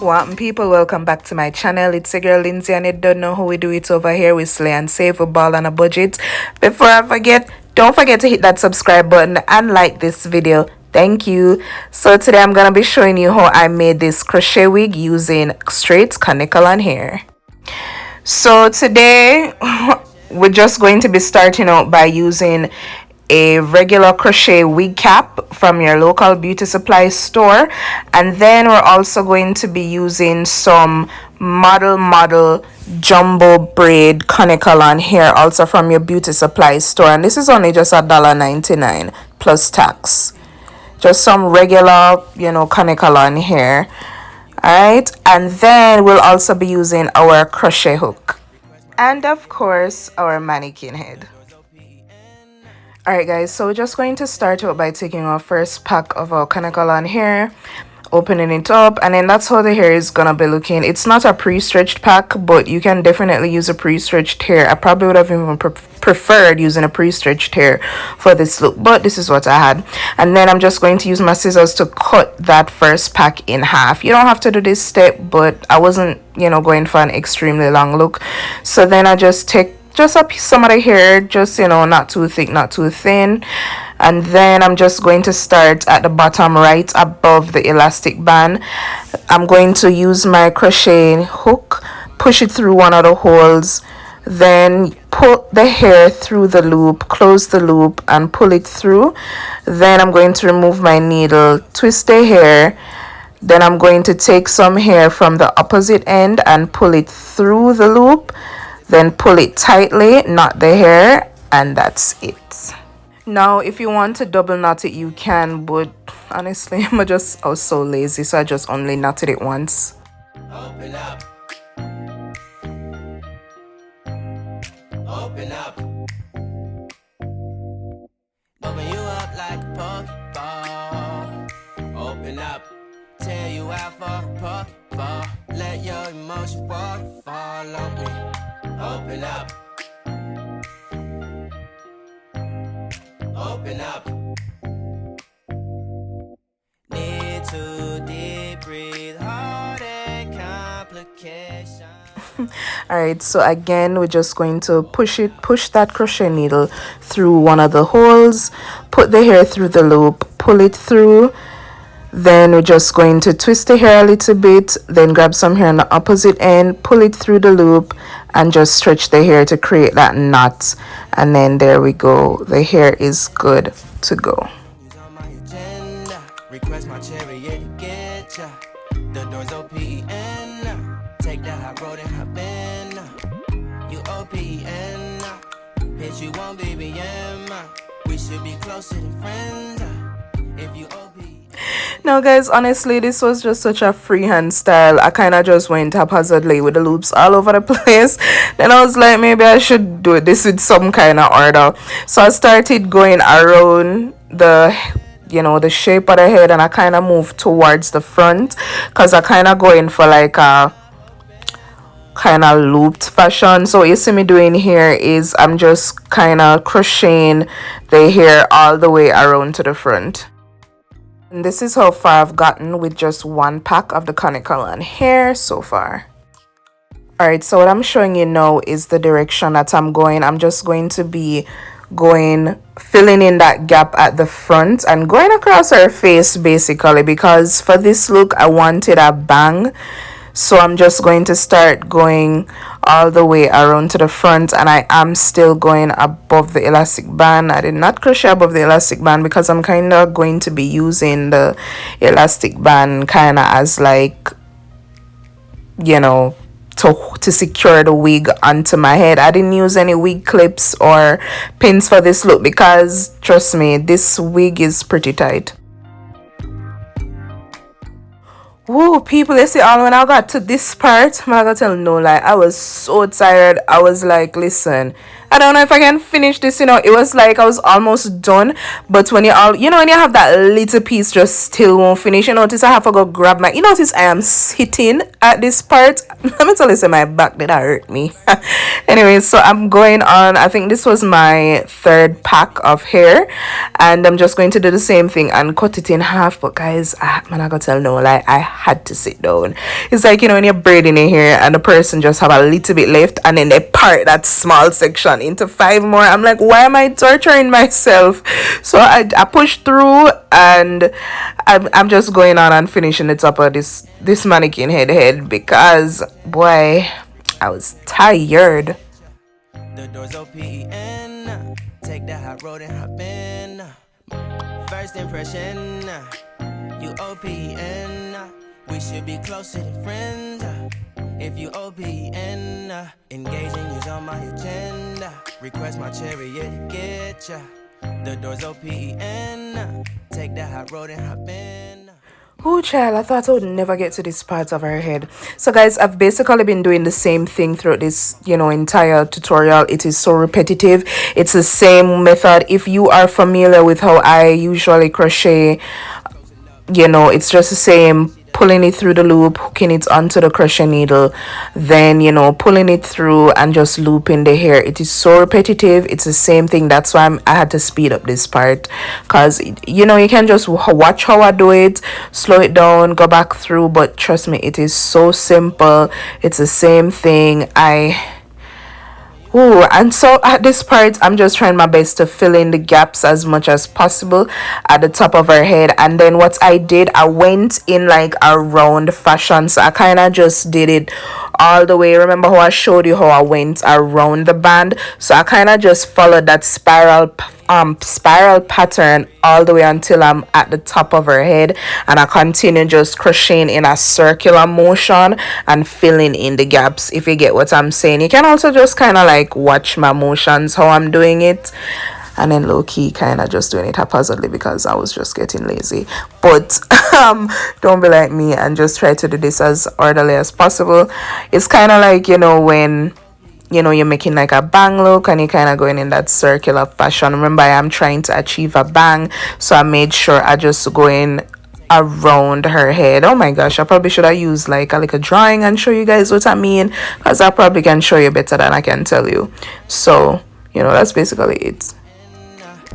Welcome people, welcome back to my channel. It's your girl Lindsey, and you don't know how we do it over here. We slay and save a ball on a budget. Before I forget, don't forget to hit that subscribe button and like this video. Thank you. So today I'm gonna be showing you how I made this crochet wig using straight Kanekalon hair. So today we're just going to be starting out by using a regular crochet wig cap from your local beauty supply store, and then we're also going to be using some model jumbo braid Kanekalon hair also from your beauty supply store, and this is only just $1.99 plus tax. Just some regular, Kanekalon hair. Alright, and then we'll also be using our crochet hook and of course our mannequin head. Alright guys, so we're just going to start out by taking our first pack of our Kanekalon hair, opening it up, and then that's how the hair is gonna be looking. It's not a pre-stretched pack, but you can definitely use a pre-stretched hair. I probably would have even preferred using a pre-stretched hair for this look, but this is what I had. And then I'm just going to use my scissors to cut that first pack in half. You don't have to do this step, but I wasn't, going for an extremely long look. So then I just take just a piece, some of the hair, just not too thick, not too thin, and then I'm just going to start at the bottom right above the elastic band. I'm going to use my crochet hook, push it through one of the holes, then pull the hair through the loop, close the loop and pull it through. Then I'm going to remove my needle, twist the hair, then I'm going to take some hair from the opposite end and pull it through the loop, then pull it tightly, knot the hair, and that's it. Now if you want to double knot it you can, but honestly I was so lazy, so I just only knotted it once. Open up. Open up. Open you up like a Pokeball. Open up. Tear you out for a Pokeball. Let your emotions waterfall on me. Open up. Open up. Need to deep breathe, heart and complications. Alright, so again we're just going to push that crochet needle through one of the holes, put the hair through the loop, pull it through. Then we're just going to twist the hair a little bit, then grab some hair on the opposite end, pull it through the loop, and just stretch the hair to create that knot. And then there we go. The hair is good to go. Now guys, honestly this was just such a freehand style. I kind of just went haphazardly with the loops all over the place. Then I was like, maybe I should do this with some kind of order. So I started going around the the shape of the head, and I kind of moved towards the front because I kind of going for like a kind of looped fashion. So what you see me doing here is I'm just kind of crocheting the hair all the way around to the front. And this is how far I've gotten with just one pack of the Kanekalon hair so far. Alright, so what I'm showing you now is the direction that I'm going. I'm just going to be filling in that gap at the front and going across her face basically, because for this look I wanted a bang. So I'm just going to start going all the way around to the front, and I am still going above the elastic band. I did not crochet above the elastic band because I'm kind of going to be using the elastic band kind of as like, to secure the wig onto my head. I didn't use any wig clips or pins for this look because trust me, this wig is pretty tight. Whoa, people, you see, all when I got to this part, I'm not gonna tell no lie, I was so tired. I was like, listen, I don't know if I can finish this, it was like I was almost done, but when when you have that little piece just still won't finish, you notice I have to go grab my, notice I am sitting at this part. Let me tell you, my back did hurt me. Anyway, so I'm going on, I think this was my third pack of hair, and I'm just going to do the same thing and cut it in half. But guys, I'm not gonna tell no lie, I had to sit down. It's like, you know, when you're braiding in here and the person just have a little bit left and then they part that small section into 5 more. I'm like, why am I torturing myself? So I pushed through, and I'm just going on and finishing the top of this mannequin head because, boy, I was tired. The doors open, take the hot road and hop in. First impression, you OPN. We should be closer than friends. If you OPN, engaging you's on my agenda. Request my chariot to get ya. The doors OPN, take the hot road and hop in. Oh child, I thought I would never get to this part of her head. So guys, I've basically been doing the same thing throughout this, you know, entire tutorial. It is so repetitive. It's the same method. If you are familiar with how I usually crochet, you know, it's just the same. Pulling it through the loop, hooking it onto the crochet needle, then, you know, pulling it through and just looping the hair. It is so repetitive. It's the same thing. That's why I had to speed up this part, because, you know, you can just watch how I do it, slow it down, go back through, but trust me, it is so simple. It's the same thing. And so at this part, I'm just trying my best to fill in the gaps as much as possible at the top of her head. And then what I did, I went in like a round fashion. So I kind of just did it all the way. Remember how I showed you how I went around the band? So I kind of just followed that spiral pattern all the way until I'm at the top of her head, and I continue just crocheting in a circular motion and filling in the gaps, if you get what I'm saying. You can also just kind of like watch my motions, how I'm doing it, and then low-key kind of just doing it haphazardly because I was just getting lazy. But don't be like me and just try to do this as orderly as possible. It's kind of like, you know, when, you know, you're making like a bang look and you're kind of going in that circular fashion. Remember, I am trying to achieve a bang, so I made sure I just go in around her head. Oh my gosh, I probably should have used like a drawing and show you guys what I mean, because I probably can show you better than I can tell you. So, you know, that's basically it.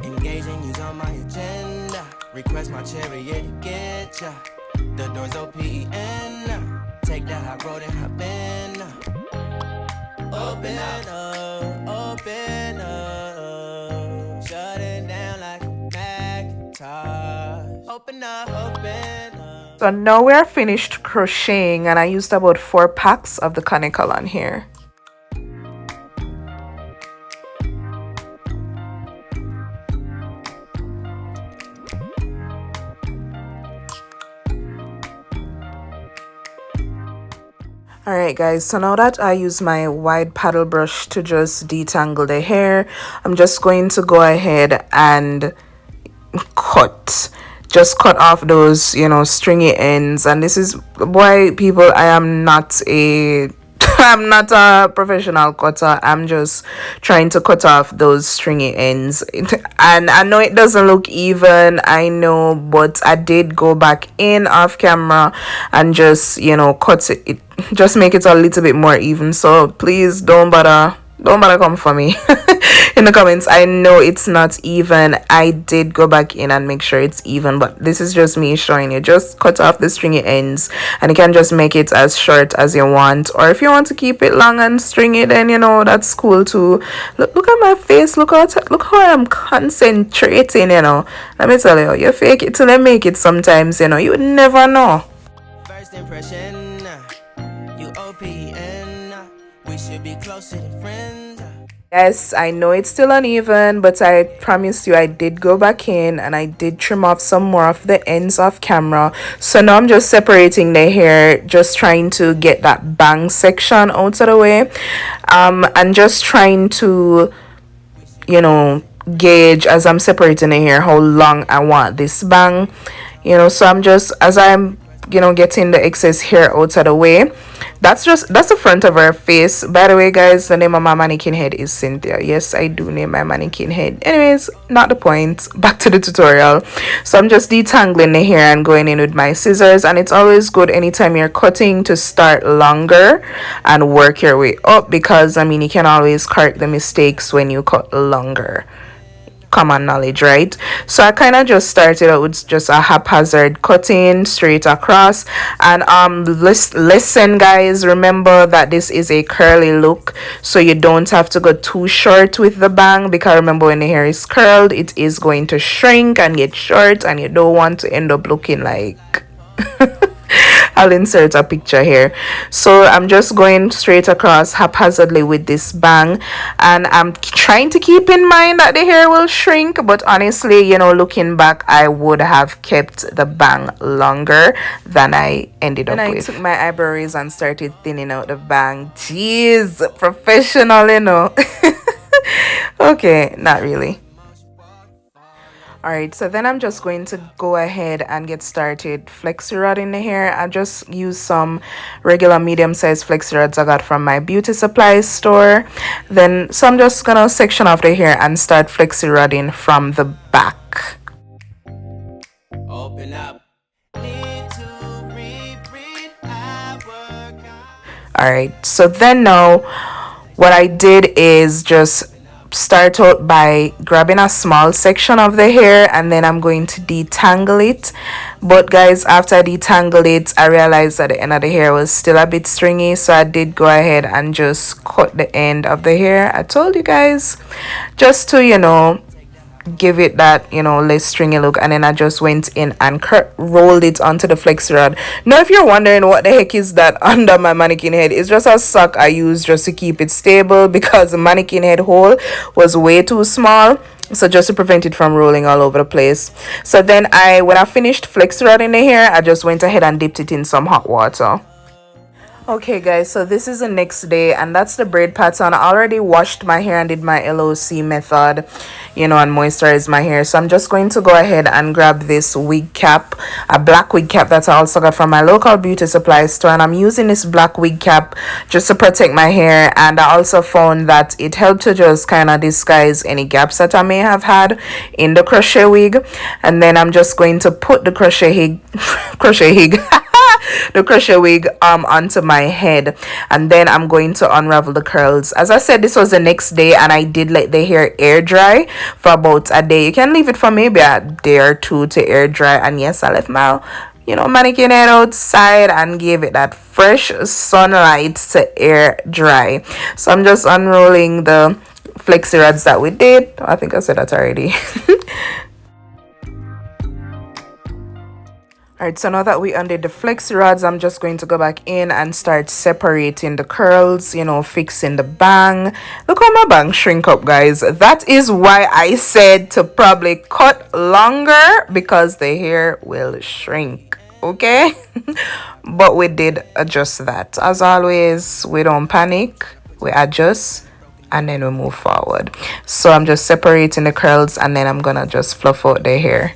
Engaging you's on my agenda. Request my chariot to get ya. The doors open, take the hot road and hop in. Open up, shut it down like a Macintosh. Open up. So now we're finished crocheting, and I used about 4 packs of the Kanekalon here. Alright guys, so now that I use my wide paddle brush to just detangle the hair, I'm just going to go ahead and cut off those, you know, stringy ends. And this is why, people, I am not a I'm not a professional cutter. I'm just trying to cut off those stringy ends, and I know it doesn't look even, I know, but I did go back in off camera and just, you know, cut it, just make it a little bit more even. So please don't bother come for me in the comments. I know it's not even. I did go back in and make sure it's even, but this is just me showing you. Just cut off the stringy ends, and you can just make it as short as you want, or if you want to keep it long and stringy, then, you know, that's cool too. Look at my face. Look how I'm concentrating, you know. Let me tell you, you fake it till you make it sometimes, you know. You would never know. First impression, you OPN. We should be closer than friends. Yes, I know it's still uneven, but I promise you I did go back in and I did trim off some more of the ends off camera. So now I'm just separating the hair, just trying to get that bang section out of the way, and just trying to, you know, gauge as I'm separating the hair how long I want this bang, you know. So I'm just, as I'm, you know, getting the excess hair out of the way. That's the front of her face. By the way, guys, the name of my mannequin head is Cynthia. Yes, I do name my mannequin head. Anyways, not the point. Back to the tutorial. So I'm just detangling the hair and going in with my scissors, and it's always good anytime you're cutting to start longer and work your way up, because I mean, you can always correct the mistakes when you cut longer. common knowledge, right? So I kind of just started out with just a haphazard cutting straight across. And listen guys, remember that this is a curly look, so you don't have to go too short with the bang, because remember, when the hair is curled, it is going to shrink and get short, and you don't want to end up looking like I'll insert a picture here. So I'm just going straight across haphazardly with this bang, and I'm trying to keep in mind that the hair will shrink, but honestly, you know, looking back, I would have kept the bang longer than I ended up with. I took my eyebrow razor and started thinning out the bang. Jeez, professional, you know. Okay, not really. Alright, so then I'm just going to go ahead and get started flexi rod in the hair. I just use some regular medium-sized flexi rods I got from my beauty supply store. So I'm just gonna section off the hair and start flexi rodding from the back. Open up. Alright, so then now what I did is just start out by grabbing a small section of the hair, and then I'm going to detangle it. But guys, after I detangled it, I realized that the end of the hair was still a bit stringy, so I did go ahead and just cut the end of the hair. I told you guys, just to, you know, give it that, you know, less stringy look. And then I just went in and rolled it onto the flexi rod. Now if you're wondering what the heck is that under my mannequin head, it's just a sock I use just to keep it stable, because the mannequin head hole was way too small, so just to prevent it from rolling all over the place. So then when I finished flexi rod in the hair, I just went ahead and dipped it in some hot water. Okay guys, so this is the next day, and that's the braid pattern. I already washed my hair and did my LOC method, you know, and moisturized my hair. So I'm just going to go ahead and grab this wig cap, a black wig cap that I also got from my local beauty supply store, and I'm using this black wig cap just to protect my hair. And I also found that it helped to just kind of disguise any gaps that I may have had in the crochet wig. And then I'm just going to put the crochet wig onto my head, and then I'm going to unravel the curls. As I said, this was the next day, and I did let the hair air dry for about a day. You can leave it for maybe a day or two to air dry. And yes, I left my, you know, mannequin head outside and gave it that fresh sunlight to air dry. So I'm just unrolling the flexi rods that we did. I think I said that already. Alright, so now that we undid the flexi rods, I'm just going to go back in and start separating the curls, you know, fixing the bang. Look how my bang shrink up, guys. That is why I said to probably cut longer, because the hair will shrink, okay? But we did adjust that. As always, we don't panic, we adjust, and then we move forward. So I'm just separating the curls, and then I'm gonna just fluff out the hair.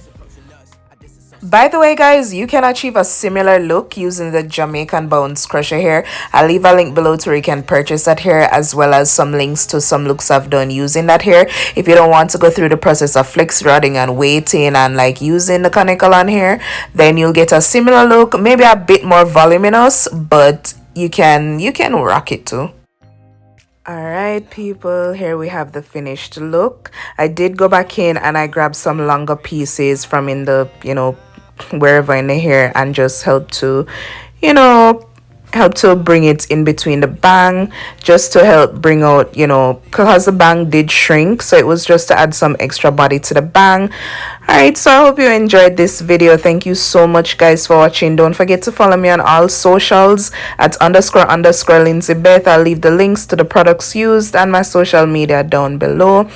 By the way guys, you can achieve a similar look using the Jamaican bounce crochet hair. I'll leave a link below to where you can purchase that hair, as well as some links to some looks I've done using that hair. If you don't want to go through the process of flex rodding and waiting and like using the Kanekalon hair, then you'll get a similar look, maybe a bit more voluminous, but you can rock it too. Alright people, here we have the finished look. I did go back in and I grabbed some longer pieces from in the, you know, wherever in the hair, and just help to, you know, bring it in between the bang, just to help bring out, you know, because the bang did shrink, so it was just to add some extra body to the bang. Alright, so I hope you enjoyed this video. Thank you so much guys for watching. Don't forget to follow me on all socials at __ Lindsey Beth. I'll leave the links to the products used and my social media down below.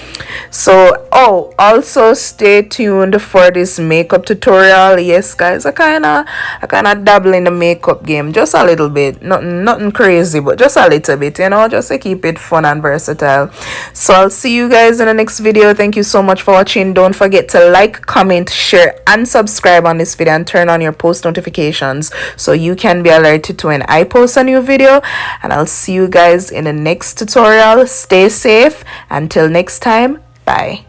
So also stay tuned for this makeup tutorial. Yes guys, I kinda dabble in the makeup game just a little bit, nothing crazy, but just a little bit, you know, just to keep it fun and versatile. So I'll see you guys in the next video. Thank you so much for watching. Don't forget to like, comment, share, and subscribe on this video, and turn on your post notifications so you can be alerted to when I post a new video. And I'll see you guys in the next tutorial. Stay safe. Until next time, bye.